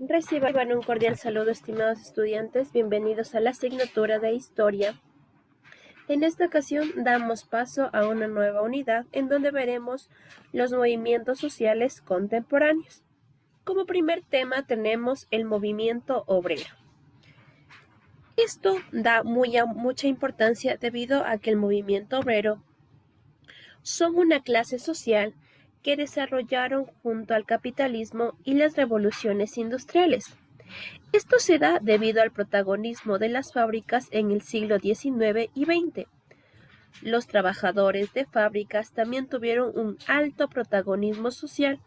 Reciban un cordial saludo, estimados estudiantes. Bienvenidos a la asignatura de Historia. En esta ocasión damos paso a una nueva unidad en donde veremos los movimientos sociales contemporáneos. Como primer tema tenemos el movimiento obrero. Esto da mucha importancia debido a que el movimiento obrero son una clase social que desarrollaron junto al capitalismo y las revoluciones industriales. Esto se da debido al protagonismo de las fábricas en el siglo XIX y XX. Los trabajadores de fábricas también tuvieron un alto protagonismo social,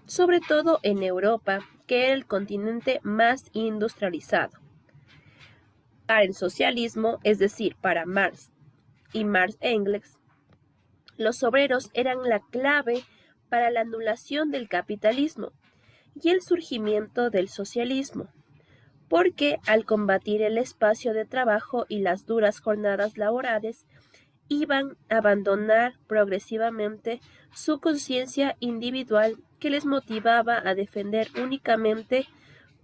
sobre todo en Europa, que era el continente más industrializado. Para el socialismo, es decir, para Marx y Marx Engels, los obreros eran la clave para la anulación del capitalismo y el surgimiento del socialismo, porque al combatir el espacio de trabajo y las duras jornadas laborales, iban a abandonar progresivamente su conciencia individual que les motivaba a defender únicamente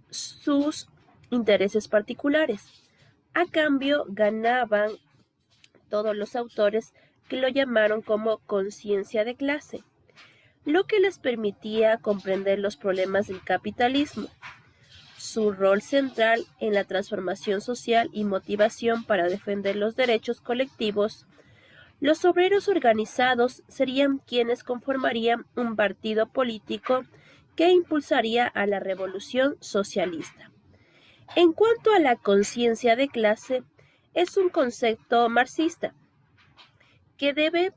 sus intereses particulares. A cambio, ganaban todos los autores que lo llamaron como conciencia de clase, lo que les permitía comprender los problemas del capitalismo, su rol central en la transformación social y motivación para defender los derechos colectivos. Los obreros organizados serían quienes conformarían un partido político que impulsaría a la revolución socialista. En cuanto a la conciencia de clase, es un concepto marxista que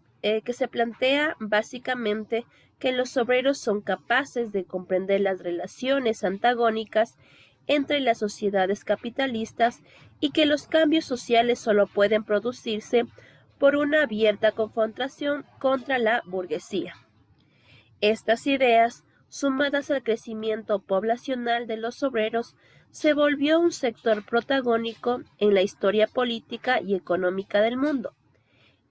se plantea básicamente que los obreros son capaces de comprender las relaciones antagónicas entre las sociedades capitalistas y que los cambios sociales solo pueden producirse por una abierta confrontación contra la burguesía. Estas ideas, sumadas al crecimiento poblacional de los obreros, se volvió un sector protagónico en la historia política y económica del mundo.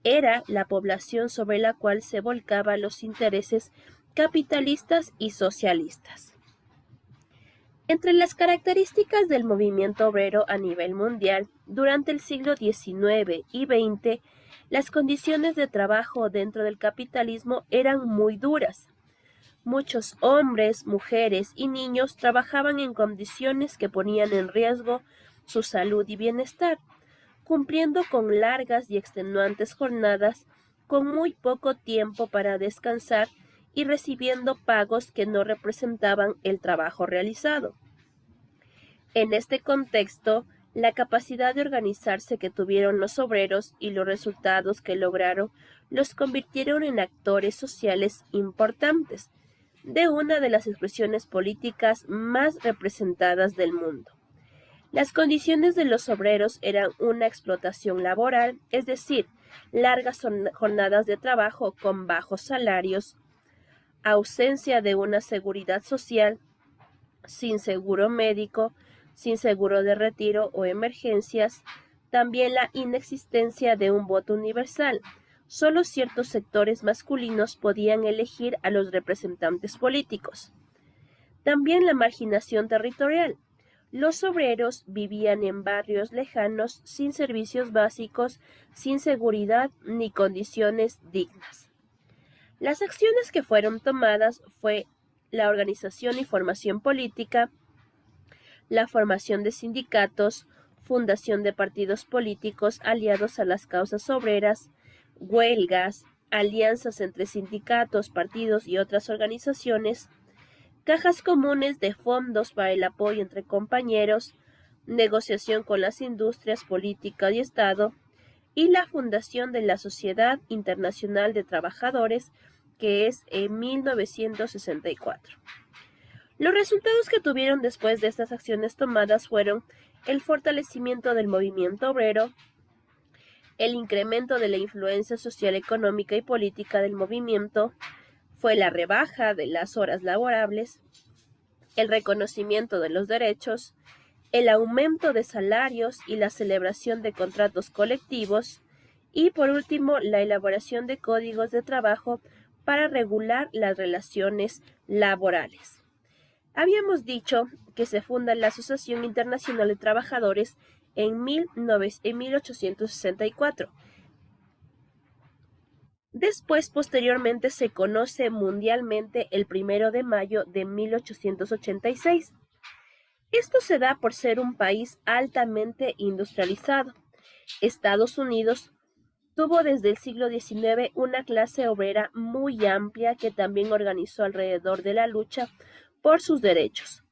Era la población sobre la cual se volcaban los intereses capitalistas y socialistas. Entre las características del movimiento obrero a nivel mundial, durante el siglo XIX y XX, las condiciones de trabajo dentro del capitalismo eran muy duras. Muchos hombres, mujeres y niños trabajaban en condiciones que ponían en riesgo su salud y bienestar, cumpliendo con largas y extenuantes jornadas, con muy poco tiempo para descansar y recibiendo pagos que no representaban el trabajo realizado. En este contexto, la capacidad de organizarse que tuvieron los obreros y los resultados que lograron los convirtieron en actores sociales importantes de una de las expresiones políticas más representadas del mundo. Las condiciones de los obreros eran una explotación laboral, es decir, largas jornadas de trabajo con bajos salarios, ausencia de una seguridad social, sin seguro médico, sin seguro de retiro o emergencias, también la inexistencia de un voto universal. Solo ciertos sectores masculinos podían elegir a los representantes políticos. También la marginación territorial. Los obreros vivían en barrios lejanos, sin servicios básicos, sin seguridad ni condiciones dignas. Las acciones que fueron tomadas fue la organización y formación política, la formación de sindicatos, fundación de partidos políticos aliados a las causas obreras, huelgas, alianzas entre sindicatos, partidos y otras organizaciones, cajas comunes de fondos para el apoyo entre compañeros, negociación con las industrias, política y Estado, y la fundación de la Sociedad Internacional de Trabajadores, que es en 1964. Los resultados que tuvieron después de estas acciones tomadas fueron el fortalecimiento del movimiento obrero, el incremento de la influencia social, económica y política del movimiento, fue la rebaja de las horas laborables, el reconocimiento de los derechos, el aumento de salarios y la celebración de contratos colectivos, y por último la elaboración de códigos de trabajo para regular las relaciones laborales. Habíamos dicho que se funda la Asociación Internacional de Trabajadores en 1864. Después, posteriormente, se conoce mundialmente el 1 de mayo de 1886. Esto se da por ser un país altamente industrializado. Estados Unidos tuvo desde el siglo XIX una clase obrera muy amplia que también organizó alrededor de la lucha por sus derechos.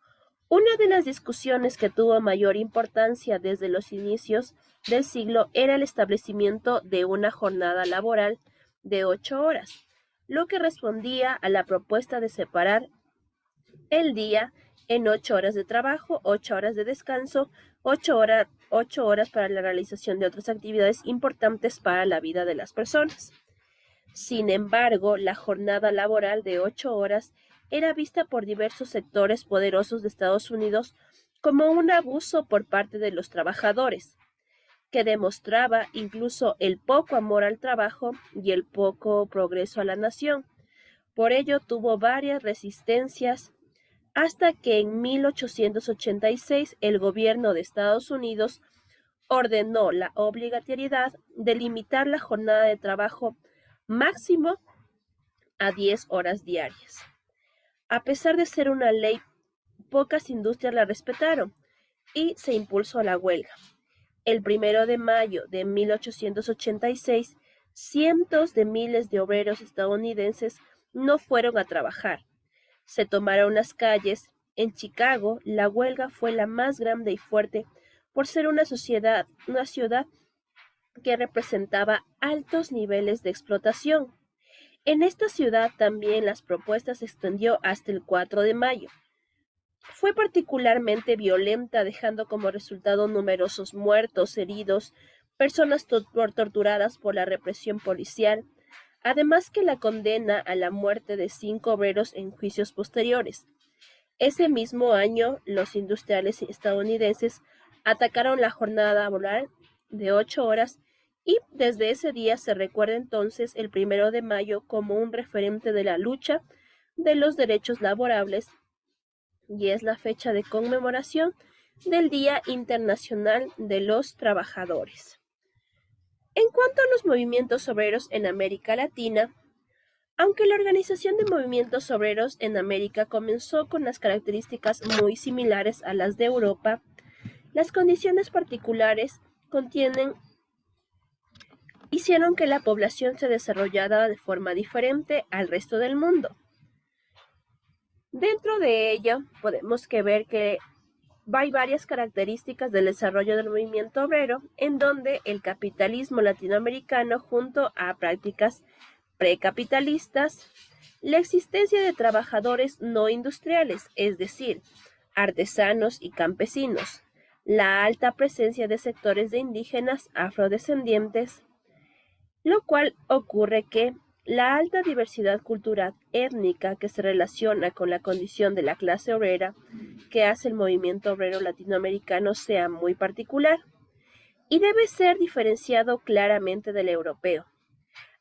Una de las discusiones que tuvo mayor importancia desde los inicios del siglo era el establecimiento de una jornada laboral de 8 horas, lo que respondía a la propuesta de separar el día en 8 horas de trabajo, 8 horas de descanso, 8 horas para la realización de otras actividades importantes para la vida de las personas. Sin embargo, la jornada laboral de 8 horas era vista por diversos sectores poderosos de Estados Unidos como un abuso por parte de los trabajadores, que demostraba incluso el poco amor al trabajo y el poco progreso a la nación. Por ello tuvo varias resistencias hasta que en 1886 el gobierno de Estados Unidos ordenó la obligatoriedad de limitar la jornada de trabajo máximo a 10 horas diarias. A pesar de ser una ley, pocas industrias la respetaron y se impulsó la huelga. El 1 de mayo de 1886, cientos de miles de obreros estadounidenses no fueron a trabajar. Se tomaron las calles. En Chicago, la huelga fue la más grande y fuerte por ser una ciudad que representaba altos niveles de explotación. En esta ciudad también las propuestas se extendió hasta el 4 de mayo. Fue particularmente violenta, dejando como resultado numerosos muertos, heridos, personas torturadas por la represión policial, además que la condena a la muerte de 5 obreros en juicios posteriores. Ese mismo año, los industriales estadounidenses atacaron la jornada laboral de 8 horas y desde ese día se recuerda entonces el 1 de mayo como un referente de la lucha de los derechos laborables y es la fecha de conmemoración del Día Internacional de los Trabajadores. En cuanto a los movimientos obreros en América Latina, aunque la organización de movimientos obreros en América comenzó con las características muy similares a las de Europa, las condiciones particulares hicieron que la población se desarrollara de forma diferente al resto del mundo. Dentro de ello, podemos ver que hay varias características del desarrollo del movimiento obrero, en donde el capitalismo latinoamericano, junto a prácticas precapitalistas, la existencia de trabajadores no industriales, es decir, artesanos y campesinos, la alta presencia de sectores de indígenas afrodescendientes, lo cual ocurre que la alta diversidad cultural étnica que se relaciona con la condición de la clase obrera que hace el movimiento obrero latinoamericano sea muy particular y debe ser diferenciado claramente del europeo.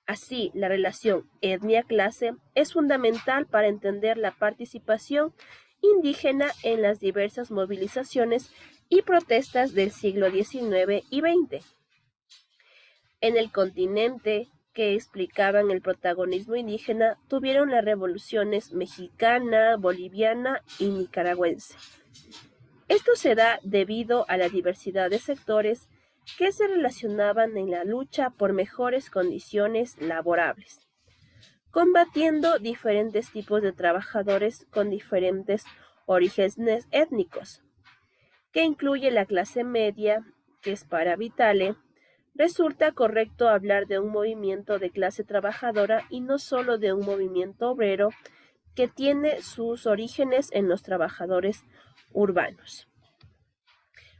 Así, la relación etnia-clase es fundamental para entender la participación indígena en las diversas movilizaciones y protestas del siglo XIX y XX. En el continente que explicaban el protagonismo indígena tuvieron las revoluciones mexicana, boliviana y nicaragüense. Esto se da debido a la diversidad de sectores que se relacionaban en la lucha por mejores condiciones laborables, combatiendo diferentes tipos de trabajadores con diferentes orígenes étnicos, que incluye la clase media, que es para Vitale. Resulta correcto hablar de un movimiento de clase trabajadora y no solo de un movimiento obrero que tiene sus orígenes en los trabajadores urbanos.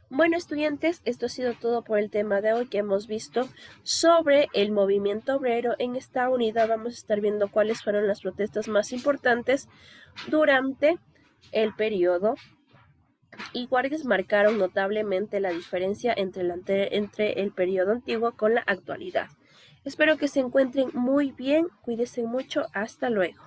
Bueno, estudiantes, esto ha sido todo por el tema de hoy que hemos visto sobre el movimiento obrero. En esta unidad vamos a estar viendo cuáles fueron las protestas más importantes durante el periodo y cuáles marcaron notablemente la diferencia entre el periodo antiguo con la actualidad. Espero que se encuentren muy bien, cuídense mucho, hasta luego.